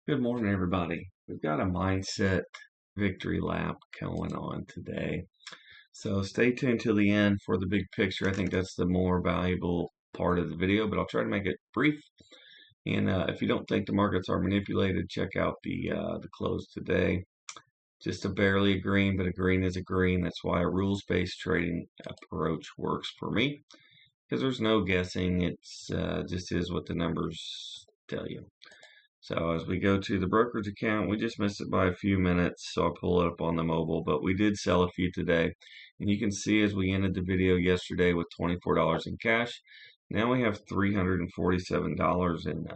Good morning, everybody. We've got a mindset victory lap going on today. So stay tuned till the end for the big picture. I think that's the more valuable part of the video, but I'll try to make it brief. And if you don't think the markets are manipulated, check out the close today. Just a barely a green, but a green is a green. That's why a rules-based trading approach works for me, because there's no guessing. It's just is what the numbers tell you. So as we go to the brokerage account, we just missed it by a few minutes, so I'll pull it up on the mobile, but we did sell a few today. And you can see as we ended the video yesterday with $24 in cash, now we have $347 in.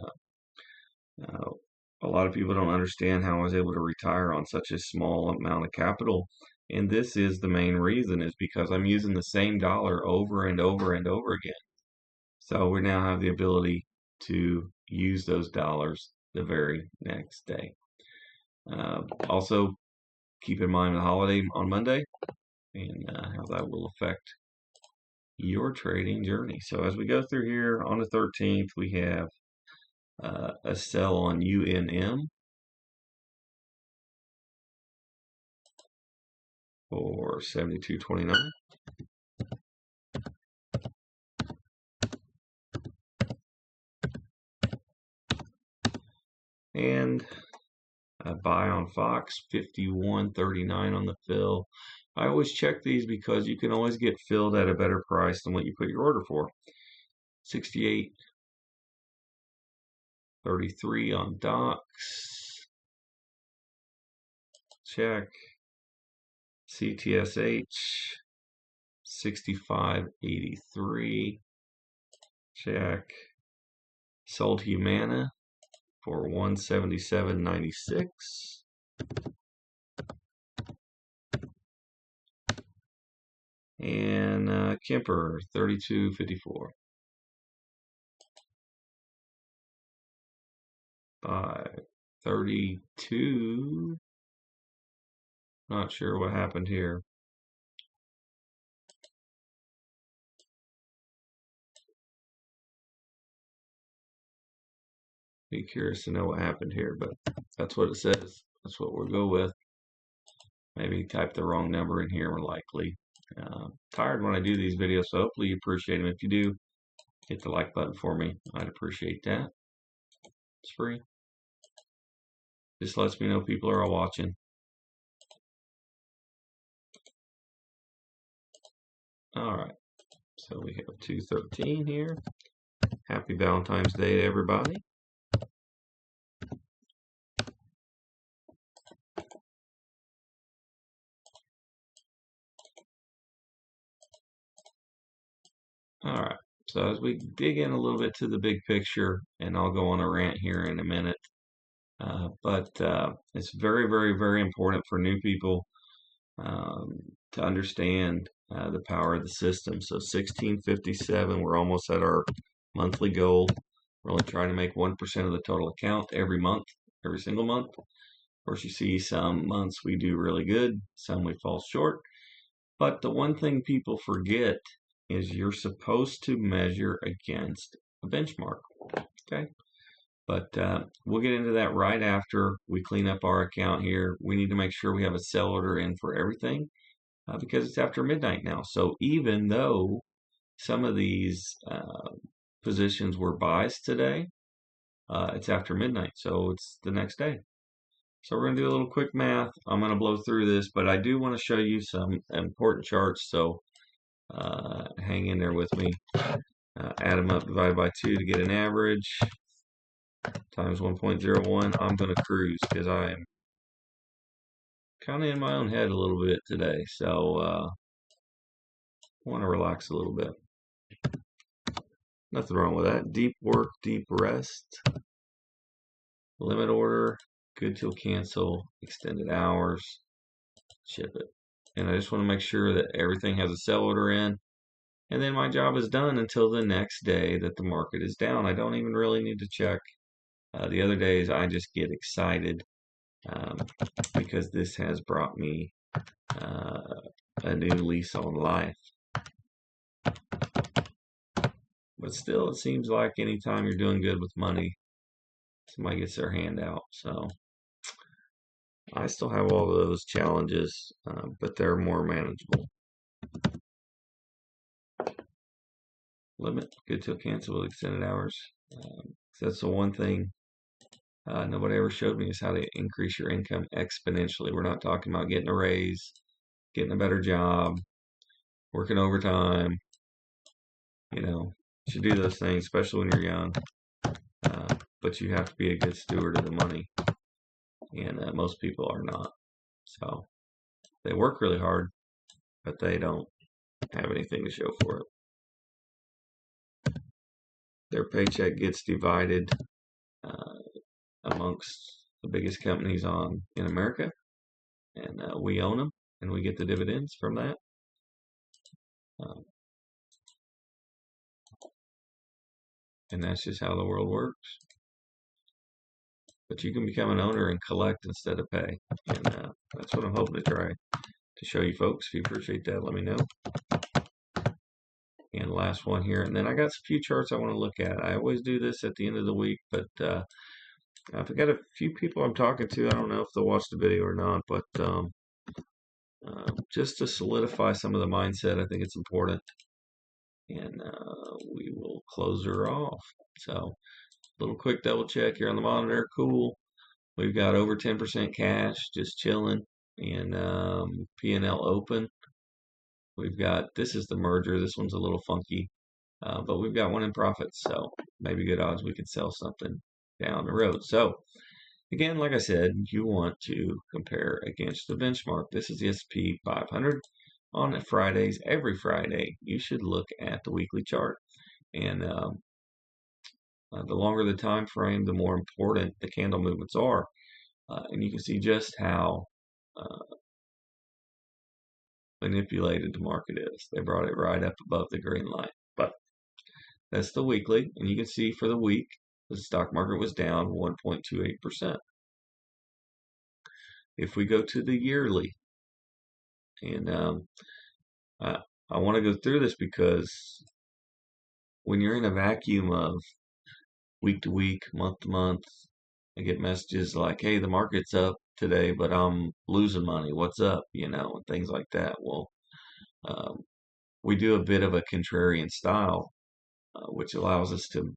A lot of people don't understand how I was able to retire on such a small amount of capital. And this is the main reason, is because I'm using the same dollar over and over and over again. So we now have the ability to use those dollars the very next day. Also, keep in mind the holiday on Monday and how that will affect your trading journey. So as we go through here on the 13th, we have a sell on UNM for 72.29. And a buy on Fox, 51.39 on the fill. I always check these because you can always get filled at a better price than what you put your order for. 68.33 on Docs. Check. CTSH, 65.83. Check. Sold Humana for 177.96. And Kemper, 32.54. 5.32. Not sure what happened here. Be curious to know what happened here, but that's what it says. That's what we'll go with. Maybe type the wrong number in here, more likely. Tired when I do these videos, so hopefully you appreciate them. If you do, hit the like button for me. I'd appreciate that. It's free. Just lets me know people are all watching. All right, so we have 213 here. Happy Valentine's Day to everybody. All right, so as we dig in a little bit to the big picture, and I'll go on a rant here in a minute, but it's very, very, very important for new people to understand the power of the system. So 1657, we're almost at our monthly goal. We're only trying to make 1% of the total account every month, every single month. Of course, you see some months we do really good, some we fall short. But the one thing people forget is you're supposed to measure against a benchmark. Okay. But we'll get into that right after we clean up our account here. We need to make sure we have a sell order in for everything because it's after midnight now. So even though some of these positions were buys today, it's after midnight. So it's the next day. So we're going to do a little quick math. I'm going to blow through this, but I do want to show you some important charts. So hang in there with me. Add them up, divide by 2 to get an average. Times 1.01. I'm going to cruise because I am kind of in my own head a little bit today. So I want to relax a little bit. Nothing wrong with that. Deep work, deep rest. Limit order, good till cancel, extended hours, ship it. And I just want to make sure that everything has a sell order in. And then my job is done until the next day that the market is down. I don't even really need to check. The other days I just get excited because this has brought me a new lease on life. But still, it seems like anytime you're doing good with money, somebody gets their hand out. So I still have all of those challenges, but they're more manageable. Limit, good till cancel with extended hours. That's the one thing nobody ever showed me is how to increase your income exponentially. We're not talking about getting a raise, getting a better job, working overtime. You should do those things, especially when you're young. But you have to be a good steward of the money, and most people are not. So they work really hard, but they don't have anything to show for it. Their paycheck gets divided amongst the biggest companies in America, and we own them, and we get the dividends from that. And that's just how the world works. But you can become an owner and collect instead of pay, and that's what I'm hoping to try to show you folks. If you appreciate that, let me know. And last one here, and then I got a few charts I want to look at. I always do this at the end of the week, but I've got a few people I'm talking to. I don't know if they'll watch the video or not, but just to solidify some of the mindset, I think it's important. And we will close her off. So, little quick double check here on the monitor. Cool. We've got over 10% cash, just chilling, and P&L open. We've got, this is the merger. This one's a little funky, but we've got one in profits, so maybe good odds we could sell something down the road. So, again, like I said, you want to compare against the benchmark. This is the S&P 500. On Fridays, every Friday, you should look at the weekly chart. And the longer the time frame, the more important the candle movements are. And you can see just how manipulated the market is. They brought it right up above the green line. But that's the weekly. And you can see for the week, the stock market was down 1.28%. If we go to the yearly, and I want to go through this because when you're in a vacuum of week to week, month to month, I get messages like, hey, the market's up today, but I'm losing money. What's up? And things like that. Well, we do a bit of a contrarian style, which allows us to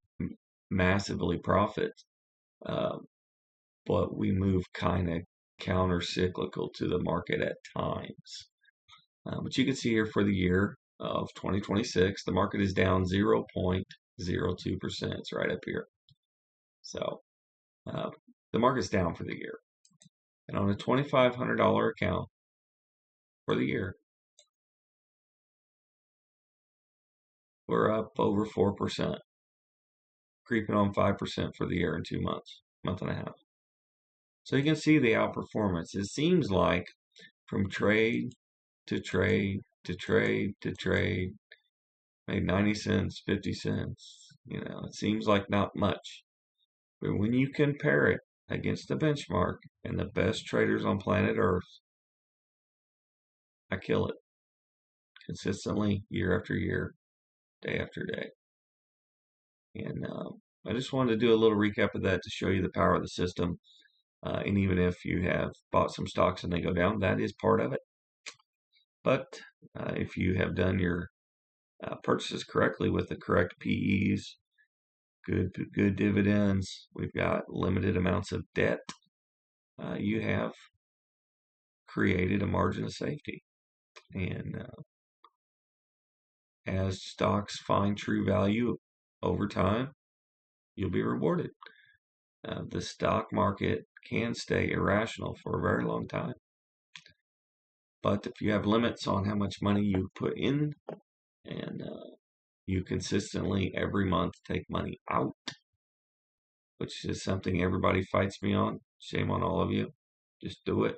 massively profit, but we move kind of counter cyclical to the market at times. But you can see here for the year of 2026, the market is down 0.02%. It's right up here. So the market's down for the year. And on a $2,500 account for the year, we're up over 4%, creeping on 5% for the year in 2 months, month and a half. So you can see the outperformance. It seems like from trade to trade to trade to trade, made 90 cents, 50 cents. It seems like not much. But when you compare it against the benchmark and the best traders on planet Earth, I kill it consistently, year after year, day after day. And I just wanted to do a little recap of that to show you the power of the system. And even if you have bought some stocks and they go down, that is part of it. But if you have done your purchases correctly with the correct PEs, good dividends, we've got limited amounts of debt, you have created a margin of safety. And as stocks find true value over time, you'll be rewarded. The stock market can stay irrational for a very long time. But if you have limits on how much money you put in, and you consistently every month take money out, which is something everybody fights me on, shame on all of you, just do it.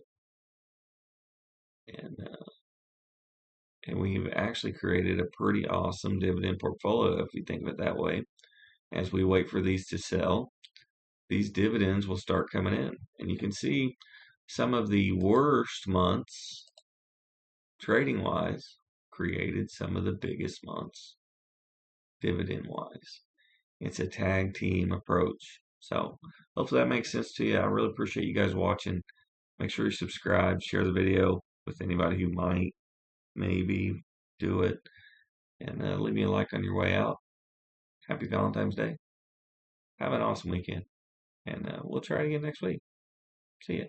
And we've actually created a pretty awesome dividend portfolio, if you think of it that way. As we wait for these to sell, these dividends will start coming in. And you can see some of the worst months, trading-wise, created some of the biggest months, dividend-wise. It's a tag team approach. So hopefully that makes sense to you. I really appreciate you guys watching. Make sure you subscribe, share the video with anybody who might maybe do it, and leave me a like on your way out. Happy Valentine's Day. Have an awesome weekend, and we'll try it again next week. See ya.